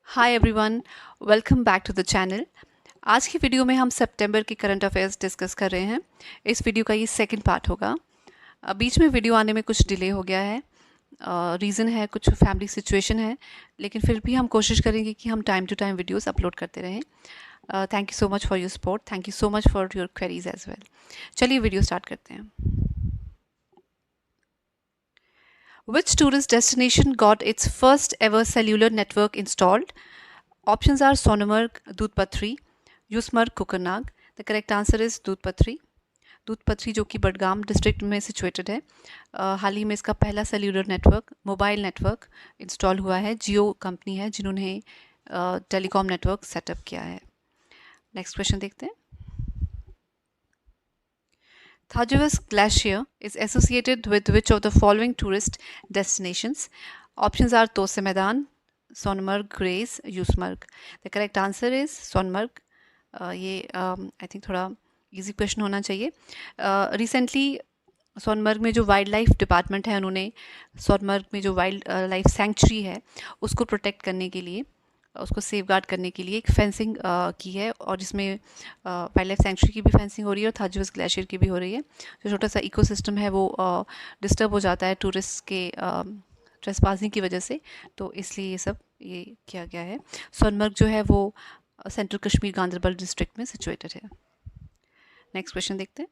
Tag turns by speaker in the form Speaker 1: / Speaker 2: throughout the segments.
Speaker 1: Hi everyone, welcome back to the channel. आज की video में हम सितंबर की करंट अफेयर्स डिस्कस कर रहे हैं। इस वीडियो का ये सेकंड पार्ट होगा। बीच में वीडियो आने में कुछ डिले हो गया है। रीज़न है कुछ फैमिली सिचुएशन है, लेकिन फिर भी हम कोशिश करेंगे कि हम time to time videos upload करते रहें। Thank you so much for your support, thank you so much for your queries as well. चलिए वीडियो स्टार्ट करते हैं। Which tourist destination got its first ever cellular network installed? Options are Sonamarg, Dudhpatri, Yusmarg, Kukarnag. The correct answer is Dudhpatri. दूधपथरी जो कि Budgam district में situated है। हाल ही में इसका पहला cellular network, mobile network install हुआ है। जियो कंपनी है जिन्होंने टेलीकॉम नेटवर्क सेटअप किया है। नेक्स्ट क्वेश्चन देखते हैं। Thajavas Glacier is associated with which of the following tourist destinations? Options are Tose Maidan, Sonmarg, Grace, Yusmarg. The correct answer is Sonmarg. ये I think थोड़ा easy question होना चाहिए। Recently Sonamarg में जो वाइल्ड लाइफ डिपार्टमेंट है, उन्होंने सोनमर्ग में जो वाइल्ड लाइफ सेंचुरी है उसको प्रोटेक्ट करने के लिए, उसको सेफ गार्ड करने के लिए एक फेंसिंग की है, और जिसमें वाइल्ड लाइफ सेंचुरी की भी फेंसिंग हो रही है और थाजवस ग्लेशियर की भी हो रही है। जो छोटा सा इकोसिस्टम है वो डिस्टर्ब हो जाता है टूरिस्ट के ट्रेसपासिंग की वजह से, तो इसलिए ये किया गया है। सोनमर्ग जो है वो सेंट्रल कश्मीर गांधरबल डिस्ट्रिक्ट में सिचुएटेड है। नेक्स्ट क्वेश्चन देखते हैं।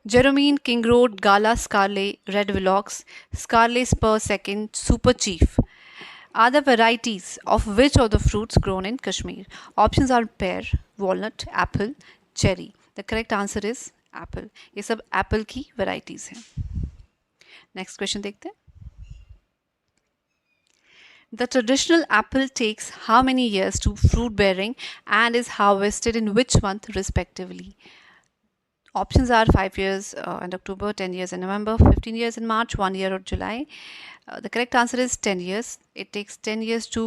Speaker 1: Jeromine, King Road, Gala, Scarlet, Red Velox, Scarlet Spur Second, Super Chief are the varieties of which of the fruits grown in Kashmir? Options are pear, walnut, apple, cherry. The correct answer is apple. ये सब apple की varieties हैं। Next question देखते हैं। The traditional apple takes how many years to fruit bearing and is harvested in which month respectively? Options are 5 years in October, 10 years in November, 15 years in March, 1 year or July. The correct answer is 10 years. It takes 10 years to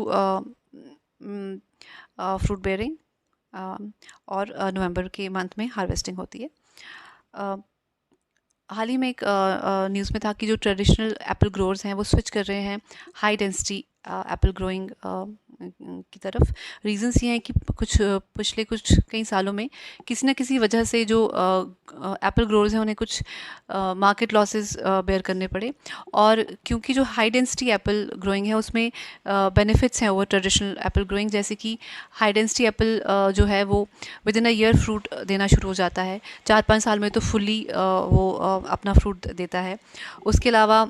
Speaker 1: fruit bearing, और नवंबर के month में harvesting होती है। हाल ही में एक news में था कि जो ट्रेडिशनल एप्पल ग्रोअर्स हैं वो स्विच कर रहे हैं हाई डेंसिटी एप्पल ग्रोइंग की तरफ। रीजंस ये हैं कि पिछले कई सालों में किसी न किसी वजह से जो एप्पल ग्रोअर्स हैं उन्हें कुछ मार्केट लॉसेस बेयर करने पड़े, और क्योंकि जो हाई डेंसिटी एप्पल ग्रोइंग है उसमें बेनिफिट्स हैं ओवर ट्रेडिशनल एप्पल ग्रोइंग, जैसे कि हाई डेंसिटी एप्पल जो है वो with in a year fruit देना शुरू हो जाता है। 4-5 साल में तो फुल्ली वो अपना फ्रूट देता है। उसके अलावा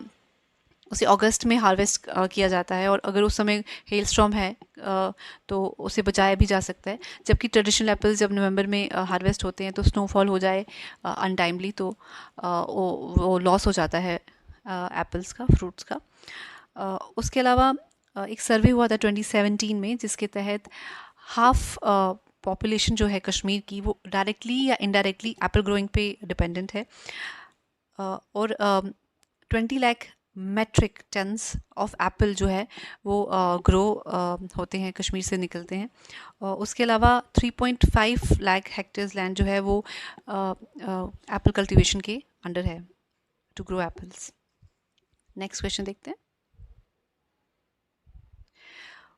Speaker 1: उसे अगस्त में हार्वेस्ट किया जाता है, और अगर उस समय हेल स्टॉर्म है तो उसे बचाया भी जा सकता है। जबकि ट्रेडिशनल एप्पल्स जब नवंबर में हार्वेस्ट होते हैं तो स्नोफॉल हो जाए अनटाइमली तो वो लॉस हो जाता है एप्पल्स का, फ्रूट्स का। उसके अलावा एक सर्वे हुआ था 2017 में, जिसके तहत हाफ पॉपुलेशन जो है कश्मीर की वो डायरेक्टली या इनडायरेक्टली एप्पल ग्रोइंग पे डिपेंडेंट है, और 20 lakh metric tons of apple जो है वो ग्रो होते हैं, कश्मीर से निकलते हैं। उसके अलावा 3.5 लाख हेक्टेयर्स लैंड जो है वो एप्पल कल्टीवेशन के अंडर है to grow apples. Next question देखते हैं।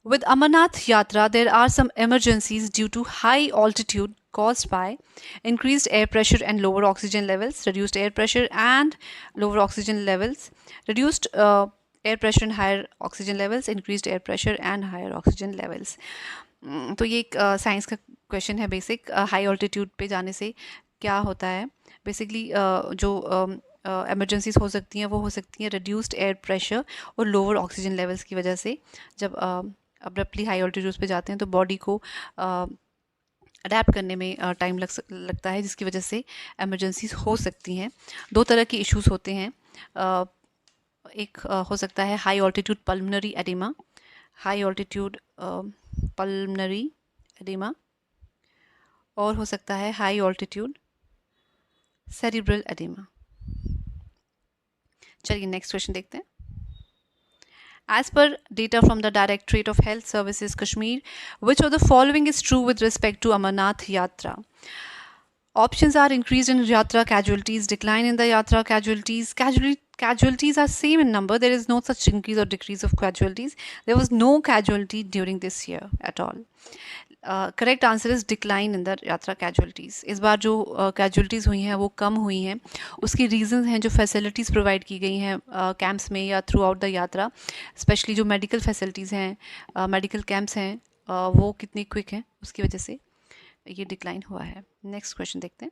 Speaker 1: With Amarnath Yatra, there are some emergencies due to high altitude caused by increased air pressure and lower oxygen levels, reduced air pressure and lower oxygen levels, reduced air pressure and higher oxygen levels, increased air pressure and higher oxygen levels. तो ये एक science का question है basic. High altitude पे जाने से क्या होता है बेसिकली, जो एमरजेंसीज हो सकती हैं वो हो सकती हैं रिड्यूस्ड एयर प्रेशर और लोअर ऑक्सीजन लेवल्स की वजह से। जब अब्रप्टली हाई ऑल्टीट्यूड्स पे जाते हैं तो बॉडी को अडेप्ट करने में टाइम लगता है, जिसकी वजह से एमरजेंसीज हो सकती हैं। दो तरह के इश्यूज होते हैं। एक हो सकता है high altitude pulmonary oedema, high altitude pulmonary oedema, और हो सकता है हाई ऑल्टीट्यूड सेरिब्रल एडिमा। चलिए नेक्स्ट क्वेश्चन देखते हैं। As per data from the Directorate of Health Services Kashmir, which of the following is true with respect to Amarnath Yatra? Options are increase in Yatra casualties, decline in the Yatra casualties, casualties are same in number. There is no such increase or decrease of casualties. There was no casualty during this year at all. Correct answer is decline in the यात्रा casualties. इस बार जो casualties हुई हैं वो कम हुई हैं. उसकी reasons हैं जो फैसिलिटीज़ प्रोवाइड की गई हैं कैंप्स में या थ्रू आउट द यात्रा, स्पेशली जो मेडिकल फैसिलिटीज़ हैं, मेडिकल कैंप्स हैं, वो कितनी क्विक हैं, उसकी वजह से ये डिक्लाइन हुआ है. नेक्स्ट क्वेश्चन देखते हैं.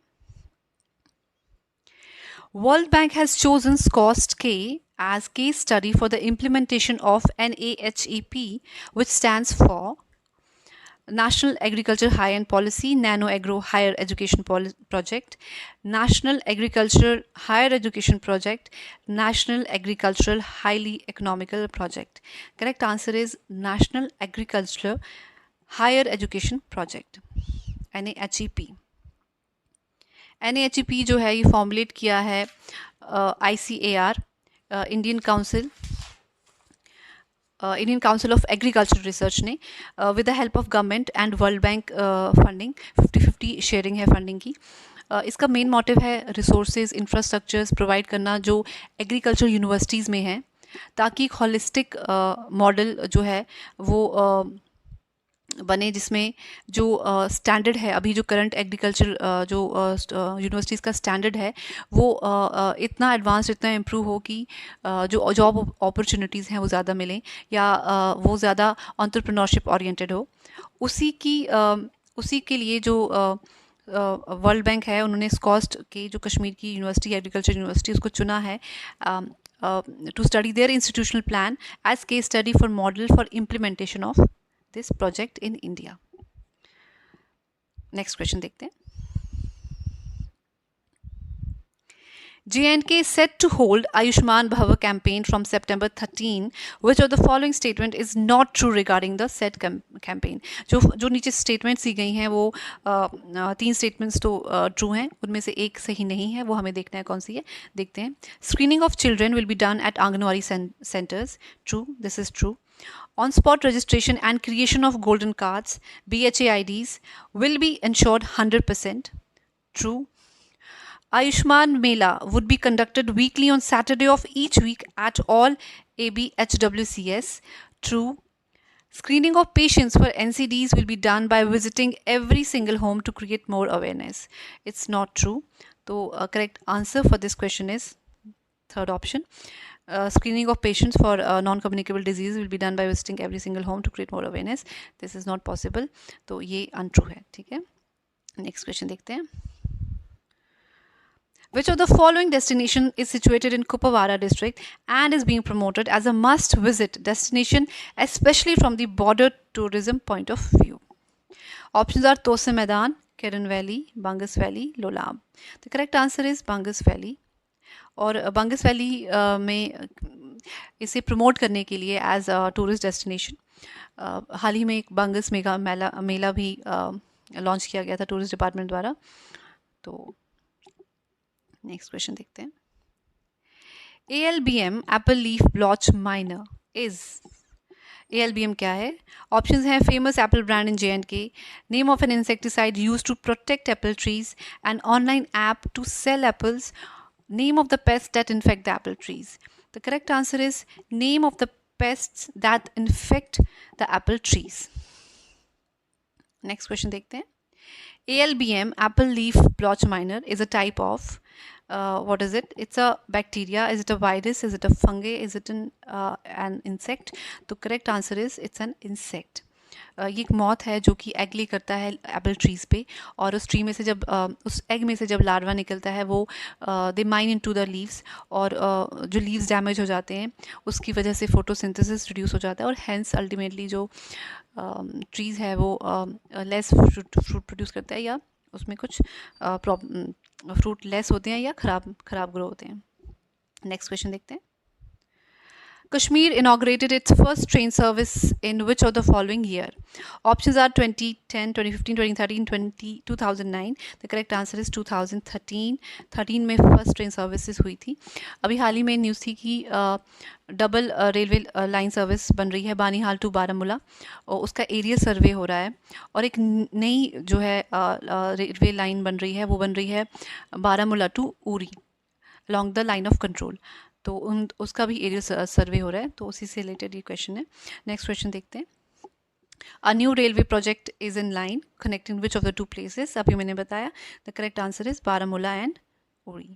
Speaker 1: World Bank has chosen SCOST-K as case study for the implementation of NAHEP, which stands for National Agriculture High-End Policy, Nano Agro Higher Education Project, National Agriculture Higher Education Project, National Agricultural Highly Economical Project. Correct answer is National Agriculture Higher Education Project, NAHEP. NAHEP जो है ये formulate किया है ICAR, Indian Council of Agriculture Research ने, with the help of government and World Bank funding. 50-50 sharing है funding की. इसका main motive है रिसोर्सेज इंफ्रास्ट्रक्चर्स प्रोवाइड करना जो एग्रीकल्चर यूनिवर्सिटीज़ में हैं, ताकि एक होलिस्टिक मॉडल जो है वो बने, जिसमें जो स्टैंडर्ड है अभी, जो करंट एग्रीकल्चर जो यूनिवर्सिटीज़ का स्टैंडर्ड है वो इतना एडवांस, इतना इम्प्रूव हो कि जो जॉब अपॉर्चुनिटीज़ हैं वो ज़्यादा मिलें, या वो ज़्यादा एंटरप्रेन्योरशिप ओरिएंटेड हो. उसी के लिए जो वर्ल्ड बैंक है, उन्होंने स्कॉस्ट के जो कश्मीर की यूनिवर्सिटी, एग्रीकल्चर यूनिवर्सिटी, उसको चुना है to study their institutional plan as case study for model for implementation of this project in India. Next question देखते हैं. J&K is set to hold Ayushman Bhava campaign from September 13. Which of the following statement is not true regarding the said campaign? जो नीचे statements दी गई हैं वो 3 statements तो true हैं, उनमें से एक सही नहीं है, वो हमें देखना है कौन सी है. देखते हैं. Screening of children will be done at Anganwadi centers. True, this is true. On-spot registration and creation of golden cards, BHAIDs, will be ensured 100%. True. Ayushman Mela would be conducted weekly on Saturday of each week at all ABHWCS. True. Screening of patients for NCDs will be done by visiting every single home to create more awareness. It's not true. So correct answer for this question is third option. Screening of patients for non-communicable disease will be done by visiting every single home to create more awareness. This is not possible. तो ये untrue है. ठीक है. Next question देखते हैं. Which of the following destination is situated in Kupawara district and is being promoted as a must-visit destination, especially from the border tourism point of view? Options are Tose Maidan, Kiran Valley, Bangas Valley, Lolab. The correct answer is Bangas Valley. और बंगस valley में इसे promote करने के लिए as a tourist destination हाल ही में एक बंगस mega मेला भी launch किया गया था टूरिस्ट डिपार्टमेंट द्वारा. तो नेक्स्ट क्वेश्चन देखते हैं. ALBM apple leaf blotch miner is. ALBM क्या है? ऑप्शंस हैं famous apple brand in J&K, name of an insecticide used to protect apple trees, an online app to sell apples, name of the pests that infect the apple trees. The correct answer is name of the pests that infect the apple trees. Next question देखते हैं. ALBM, apple leaf blotch miner, is a type of what is it? It's a bacteria. Is it a virus? Is it a fungi? Is it an insect? The correct answer is it's an insect. ये एक moth है जो कि egg ले करता है Apple trees पे, और उस ट्री में से जब उस एग में से जब लार्वा निकलता है वो दे माइन इनटू द लीव्स, और जो लीव्स डैमेज हो जाते हैं उसकी वजह से फोटोसिंथेसिस रिड्यूस हो जाता है, और हैंस अल्टीमेटली जो ट्रीज़ है वो लेस फ्रूट प्रोड्यूस करता है, या उसमें कुछ फ्रूट लेस होते हैं या ख़राब ग्रो होते हैं. नेक्स्ट क्वेश्चन देखते हैं. Kashmir inaugurated its first train service in which of the following year? Options are 2010, 2015, 2013, 2009. The correct answer is 2013. 13 में फर्स्ट ट्रेन सर्विसेज हुई थी. अभी हाल ही में न्यूज़ थी कि डबल रेलवे लाइन सर्विस बन रही है बानीहाल टू बारामूला, और उसका एरियल सर्वे हो रहा है, और एक नई जो है रेलवे लाइन बन रही है, वो बन रही है Baramulla to Uri along the line of control. तो उसका भी एरियल सर्वे हो रहा है, तो उसी से रिलेटेड ये क्वेश्चन है। नेक्स्ट क्वेश्चन देखते हैं। A new railway project is in line connecting which of the two places? अभी मैंने बताया, the correct answer is Baramulla and Uri.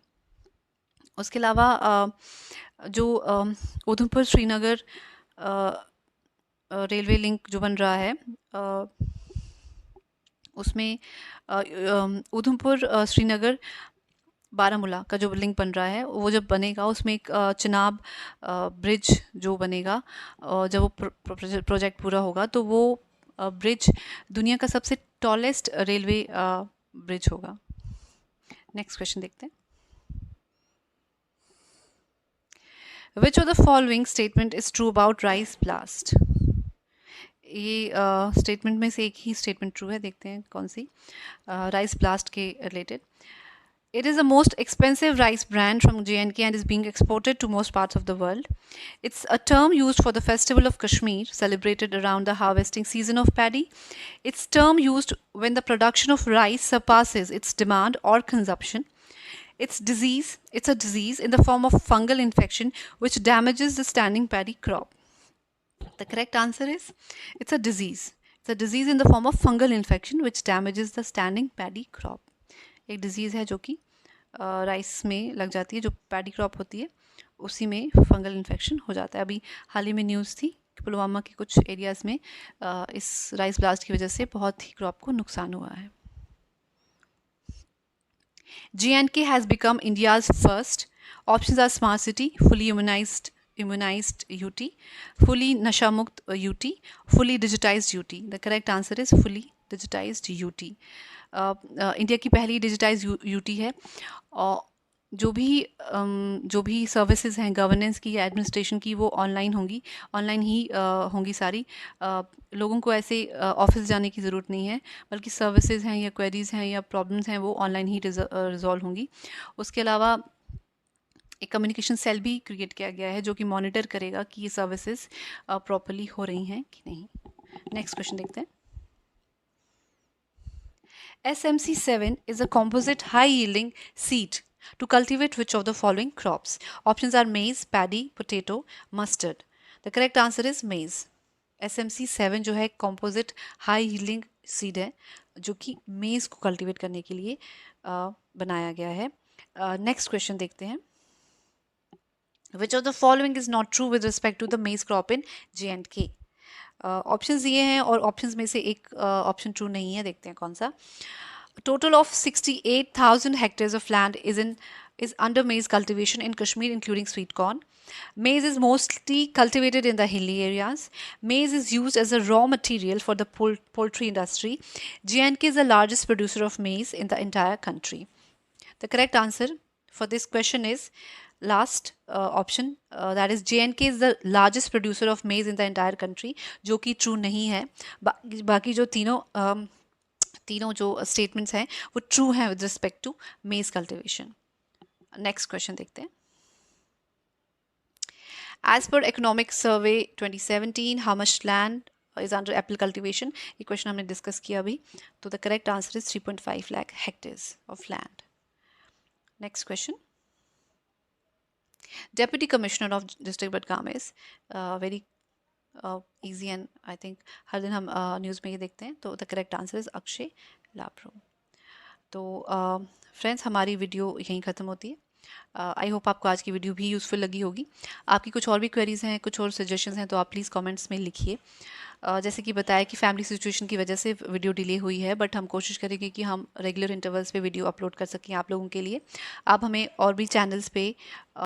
Speaker 1: उसके अलावा जो उधमपुर श्रीनगर रेलवे लिंक जो बन रहा है, उसमें उधमपुर श्रीनगर बारामूला का जो लिंक बन रहा है, वो जब बनेगा उसमें एक चिनाब ब्रिज जो बनेगा, जब वो प्रोजेक्ट पूरा होगा तो वो ब्रिज दुनिया का सबसे टॉलेस्ट रेलवे ब्रिज होगा। नेक्स्ट क्वेश्चन देखते हैं। Which of the following statement is true about rice blast? ये स्टेटमेंट में से एक ही स्टेटमेंट ट्रू है, देखते हैं कौन सी। राइस ब्लास्ट के related. It is the most expensive rice brand from J&K and is being exported to most parts of the world. It's a term used for the festival of Kashmir, celebrated around the harvesting season of paddy. It's term used when the production of rice surpasses its demand or consumption. It's a disease in the form of fungal infection which damages the standing paddy crop. The correct answer is it's a disease. It's a disease in the form of fungal infection which damages the standing paddy crop. एक disease है जो कि rice में लग जाती है, जो paddy crop होती है उसी में फंगल इन्फेक्शन हो जाता है। अभी हाल ही में न्यूज़ थी कि पुलवामा के कुछ एरियाज़ में इस राइस ब्लास्ट की वजह से बहुत ही क्रॉप को नुकसान हुआ है। J&K has become India's first. Options are smart city, fully immunized UT, fully nasha mukt UT, fully digitized UT. The correct answer is fully digitized UT. India की पहली डिजिटाइज यूटी है, और जो भी सर्विसेज हैं गवर्नेंस की या administration की, वो ऑनलाइन ही होंगी सारी। लोगों को ऐसे ऑफिस जाने की ज़रूरत नहीं है, बल्कि सर्विसेज हैं या क्वेरीज हैं या प्रॉब्लम्स हैं वो ऑनलाइन ही रिजॉल्व होंगी। उसके अलावा एक कम्युनिकेशन सेल भी क्रिएट किया गया है जो कि मॉनिटर करेगा कि ये सर्विसेज प्रॉपरली हो रही हैं कि नहीं। नेक्स्ट क्वेश्चन देखते हैं। SMC7 is a composite high-yielding seed to cultivate which of the following crops? Options are maize, paddy, potato, mustard. The correct answer is maize. SMC7 जो है composite high-yielding seed है जो कि maize को cultivate करने के लिए बनाया गया है। Next question देखते हैं। Which of the following is not true with respect to the maize crop in J&K? Options दिए हैं और ऑप्शंस में से एक ऑप्शन ट्रू नहीं है, देखते हैं कौन सा। Total of 68,000 hectares of land is under maize cultivation in Kashmir, including sweet corn. Maize is mostly cultivated in the hilly areas. Maize is used as a raw material for the poultry industry. J&K is the largest producer of maize in the entire country. The correct answer for this question is last option, that is J&K is the largest producer of maize in the entire country, जो कि true नहीं है। बाकी जो तीनों जो statements हैं वो ट्रू हैं with respect to maize cultivation. Next question देखते हैं। एज पर economic survey 2017 how much land is under apple cultivation? ये क्वेश्चन हमने डिस्कस किया अभी, तो the correct answer is 3.5 lakh hectares of land. Next question. Deputy Commissioner of District Budgam is very easy and I think हर दिन हम news में ये देखते हैं, तो the correct answer is Akshay लाभ्रो। तो फ्रेंड्स हमारी वीडियो यहीं ख़त्म होती है। आई होप आपको आज की वीडियो भी यूज़फुल लगी होगी। आपकी कुछ और भी क्वेरीज़ हैं, कुछ और सजेशंस हैं, तो आप प्लीज़ कमेंट्स में लिखिए। जैसे कि बताया कि फैमिली सिचुएशन की वजह से वीडियो डिले हुई है, बट हम कोशिश करेंगे कि हम रेगुलर इंटरवल्स पे वीडियो अपलोड कर सकें आप लोगों के लिए। आप हमें और भी चैनल्स पे